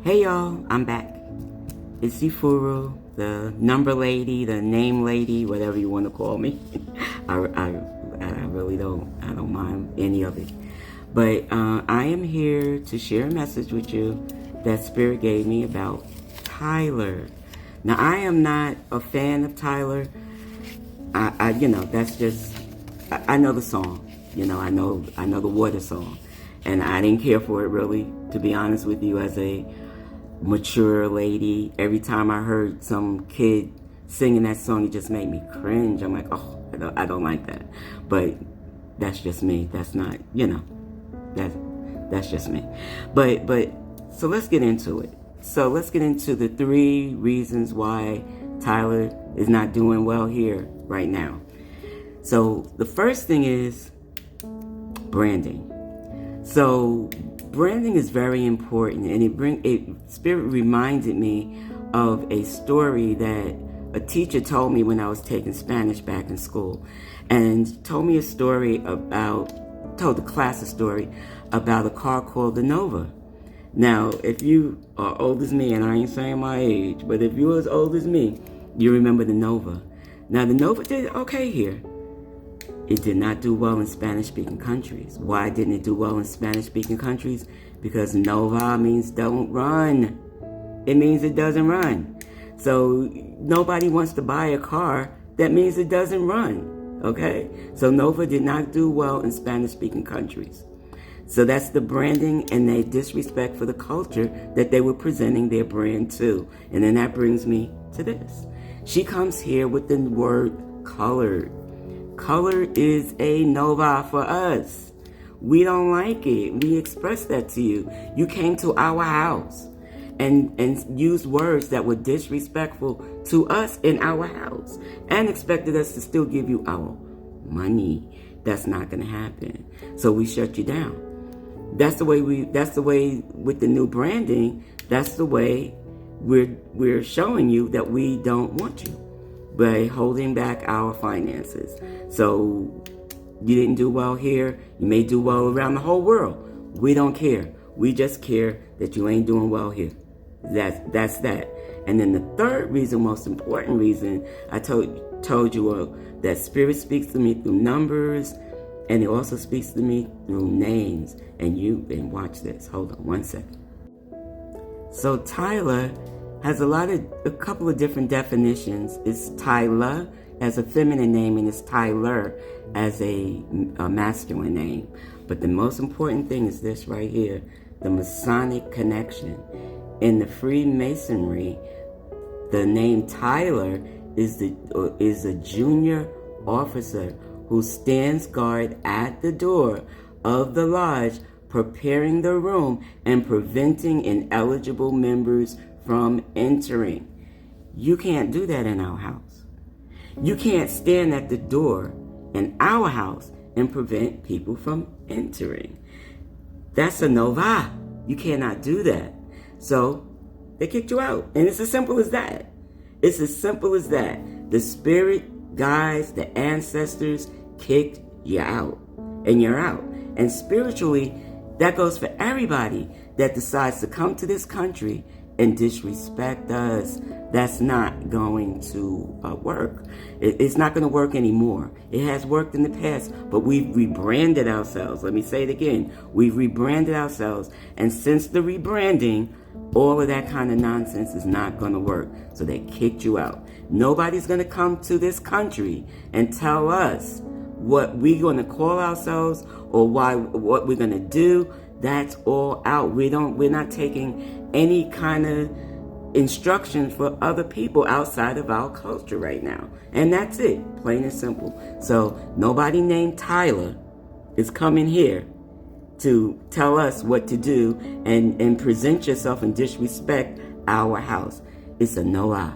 Hey y'all, I'm back. It's Ifuru, the number lady, the name lady, whatever you want to call me. I really don't mind any of it. But I am here to share a message with you that Spirit gave me about Tyler. Now, I am not a fan of Tyler. That's just, I know the song. I know the Water song. And I didn't care for it really, to be honest with you, as a mature lady. Every time I heard some kid singing that song, it just made me cringe. I'm like, oh, I don't like that. But that's just me. That's not, that's just me. But so let's get into it. So let's get into the 3 reasons why Tyler is not doing well here right now. So the first thing is branding. So branding is very important, and Spirit reminded me of a story that a teacher told me when I was taking Spanish back in school, and told the class a story about a car called the Nova. Now, if you are old as me, and I ain't saying my age, but if you're as old as me, you remember the Nova. Now, the Nova did okay here. It did not do well in Spanish-speaking countries. Why didn't it do well in Spanish-speaking countries? Because Nova means don't run. It means it doesn't run. So nobody wants to buy a car that means it doesn't run, okay? So Nova did not do well in Spanish-speaking countries. So that's the branding and the disrespect for the culture that they were presenting their brand to. And then that brings me to this. She comes here with the word colored. Color is a Nova for us. We don't like it. We expressed that to you. You came to our house and used words that were disrespectful to us in our house and expected us to still give you our money. That's not going to happen. So we shut you down. That's the way with the new branding. That's the way we're showing you that we don't want you, by holding back our finances. So you didn't do well here. You may do well around the whole world. We don't care. We just care that you ain't doing well here. That's that. And then the third reason, most important reason, I told you that Spirit speaks to me through numbers, and it also speaks to me through names. And watch this. Hold on one second. So Tyla has a couple of different definitions. It's Tyla as a feminine name, and it's Tyler as a masculine name. But the most important thing is this right here, the Masonic connection. In the Freemasonry, the name Tyler is a junior officer who stands guard at the door of the lodge, preparing the room and preventing ineligible members from entering. You can't do that in our house. You can't stand at the door in our house and prevent people from entering. That's a Nova. You cannot do that. So they kicked you out. And it's as simple as that. It's as simple as that. The spirit guides, the ancestors kicked you out. And you're out. And spiritually, that goes for everybody that decides to come to this country and disrespect us. That's not going to work. It's not going to work anymore. It has worked in the past, but we've rebranded ourselves. Let me say it again. We've rebranded ourselves. And since the rebranding, all of that kind of nonsense is not going to work. So they kicked you out. Nobody's going to come to this country and tell us what we're going to call ourselves or what we're going to do. That's all out. We're not taking any kind of instructions for other people outside of our culture right now. And that's it, plain and simple. So nobody named Tyla is coming here to tell us what to do and present yourself and disrespect our house. It's a no-lie.